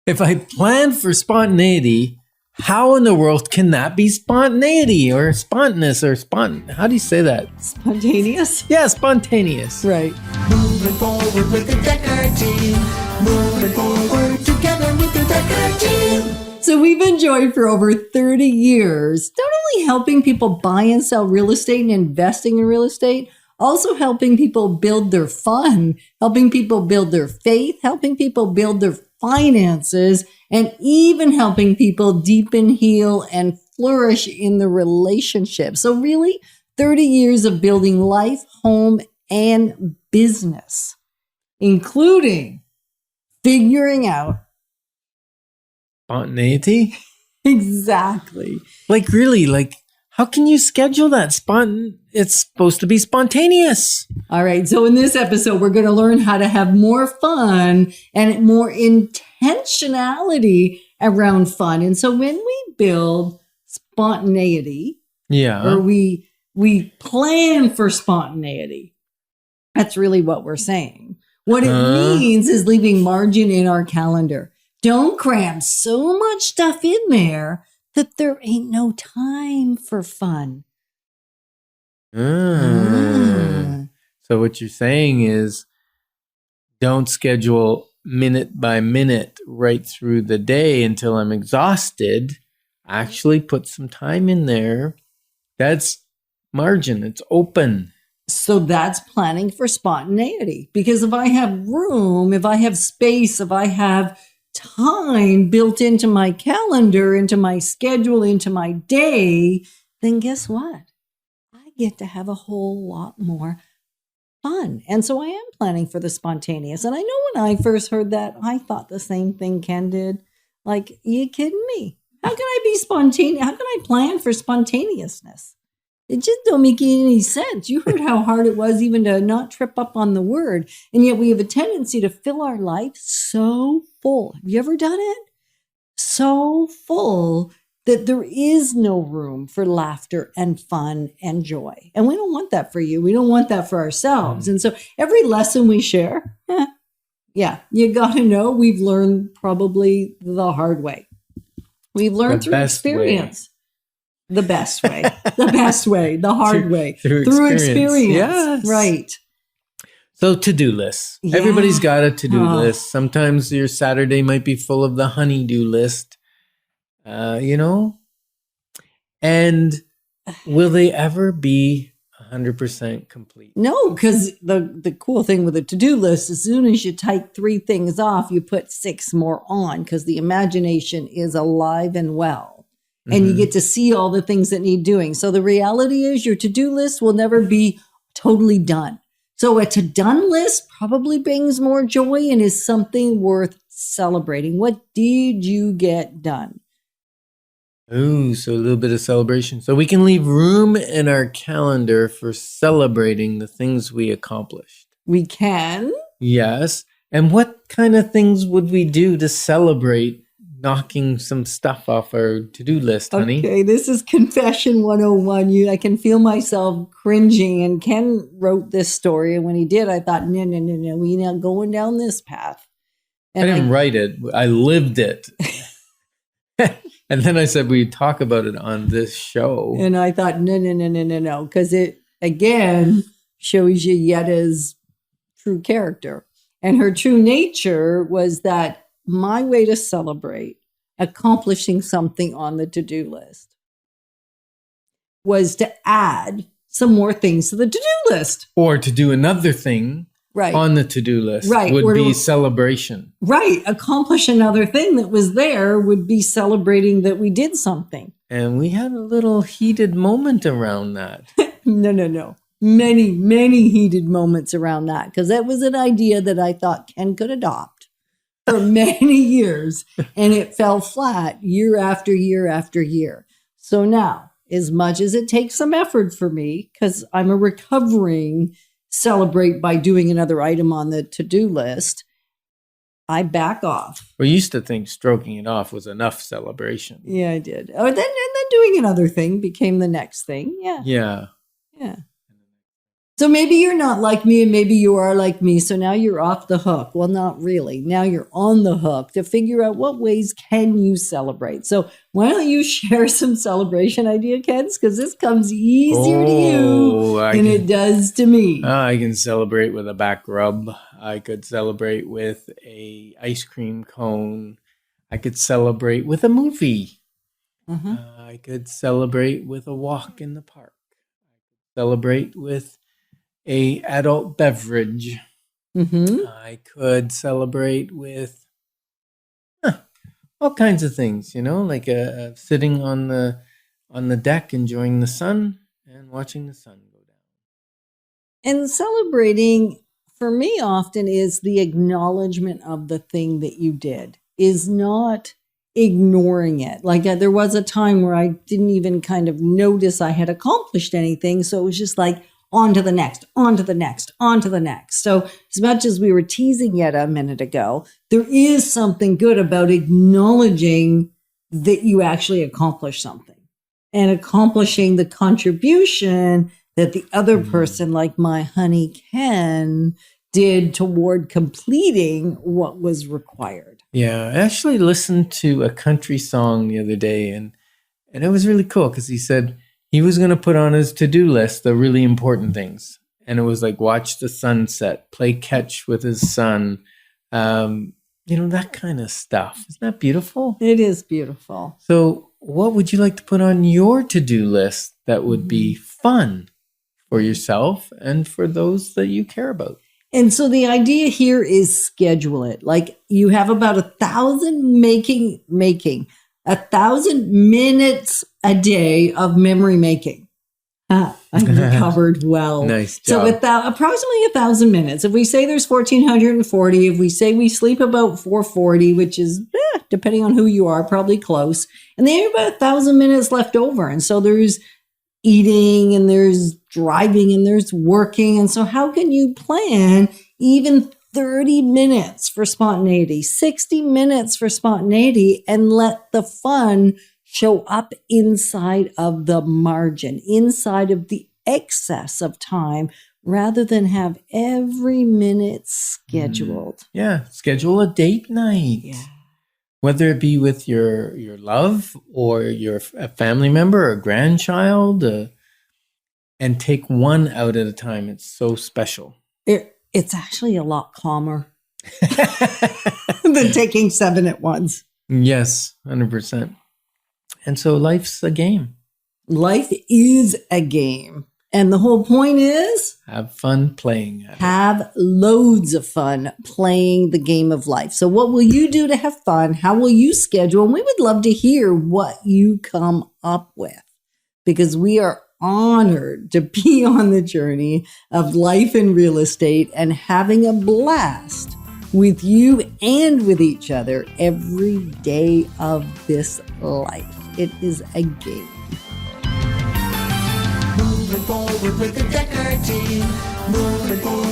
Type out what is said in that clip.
If I plan for spontaneity, how in the world can that be spontaneity or spontaneous or how do you say that? Spontaneous? Yeah, spontaneous. Right. Moving forward with the Decker team. Moving forward together with the Decker team. So we've enjoyed for over 30 years, not only helping people buy and sell real estate and investing in real estate, also helping people build their fun, helping people build their faith, helping people build their finances, and even helping people deepen, heal, and flourish in the relationship. So really, 30 years of building life, home, and business, including figuring out Spontaneity? exactly. Like really, like how can you schedule that? It's supposed to be spontaneous. All right. So in this episode, we're going to learn how to have more fun and more intentionality around fun. And so when we build spontaneity, or we plan for spontaneity, that's really what we're saying. What it means is leaving margin in our calendar. Don't cram so much stuff in there that there ain't no time for fun. So what you're saying is don't schedule minute by minute right through the day until I'm exhausted. Actually put some time in there. That's margin. It's open. So that's planning for spontaneity. Because if I have room, if I have space, if I have time built into my calendar, into my schedule, into my day, then guess what? I get to have a whole lot more fun. And so I am planning for the spontaneous. And I know when I first heard that, I thought the same thing Ken did. Like, you kidding me? How can I be spontaneous? How can I plan for spontaneousness? It just don't make any sense. You heard how hard it was even to not trip up on the word. And yet we have a tendency to fill our life so full. Have you ever done it? So full that there is no room for laughter and fun and joy. And we don't want that for you. We don't want that for ourselves. And so every lesson we share, you got to know we've learned probably the hard way. We've learned through experience. The best way, the hard way, through experience. Yes. Right. So to-do lists. Yeah. Everybody's got a to-do list. Sometimes your Saturday might be full of the honey-do list, and will they ever be 100% complete? No, because the cool thing with a to-do list, as soon as you type 3 things off, you put 6 more on because the imagination is alive and well. And you get to see all the things that need doing. So the reality is your to-do list will never be totally done. So a to-done list probably brings more joy and is something worth celebrating. What did you get done? Ooh, so a little bit of celebration. So we can leave room in our calendar for celebrating the things we accomplished. We can. Yes. And what kind of things would we do to celebrate knocking some stuff off our to-do list, honey? Okay, this is Confession 101. I can feel myself cringing. And Ken wrote this story. And when he did, I thought, no, we're not going down this path. And I didn't write it. I lived it. And then I said, we talk about it on this show. And I thought, no. Because it, again, shows you Yetta's true character. And her true nature was that my way to celebrate accomplishing something on the to-do list was to add some more things to the to-do list. Or to do another thing on the to-do list would be celebration. Right. Accomplish another thing that was there would be celebrating that we did something. And we had a little heated moment around that. No. Many heated moments around that because that was an idea that I thought Ken could adopt for many years, and it fell flat year after year after year. So now, as much as it takes some effort for me, because I'm a recovering celebrate by doing another item on the to-do list, I back off. We used to think stroking it off was enough celebration. Yeah, I did. And then doing another thing became the next thing. Yeah. So maybe you're not like me and maybe you are like me. So now you're off the hook. Well, not really. Now you're on the hook to figure out what ways can you celebrate. So why don't you share some celebration idea, Kens? Because this comes easier to you than it does to me. I can celebrate with a back rub. I could celebrate with a ice cream cone. I could celebrate with a movie. I could celebrate with a walk in the park. Celebrate with a adult beverage. I could celebrate with all kinds of things, like sitting on the deck enjoying the sun and watching the sun go down. And celebrating for me often is the acknowledgement of the thing that you did, is not ignoring it. Like there was a time where I didn't even kind of notice I had accomplished anything. So it was just like, on to the next, on to the next, on to the next. So as much as we were teasing yet a minute ago, there is something good about acknowledging that you actually accomplished something and accomplishing the contribution that the other person, like my honey Ken, did toward completing what was required. Yeah, I actually listened to a country song the other day, and it was really cool because he said he was going to put on his to-do list the really important things. And it was like watch the sunset, play catch with his son, that kind of stuff. Isn't that beautiful? It is beautiful. So what would you like to put on your to-do list that would be fun for yourself and for those that you care about? And so the idea here is schedule it. Like you have about 1,000 making 1,000 minutes a day of memory making. I recovered well. Nice job. So approximately 1,000 minutes. If we say there's 1,440, if we say we sleep about 440, which is, depending on who you are, probably close. And they have about 1,000 minutes left over. And so there's eating and there's driving and there's working. And so how can you plan even 30 minutes for spontaneity, 60 minutes for spontaneity, and let the fun show up inside of the margin, inside of the excess of time, rather than have every minute scheduled. Yeah, schedule a date night. Yeah. Whether it be with your love or a family member or a grandchild, and take one out at a time. It's so special. It's actually a lot calmer than taking 7 at once. Yes, 100%. And so life's a game. Life is a game. And the whole point is have fun playing at it. Have loads of fun playing the game of life. So what will you do to have fun? How will you schedule? And we would love to hear what you come up with, because we are honored to be on the journey of life in real estate and having a blast with you and with each other every day of this life. It is a game. Moving forward with the Decker team. Moving forward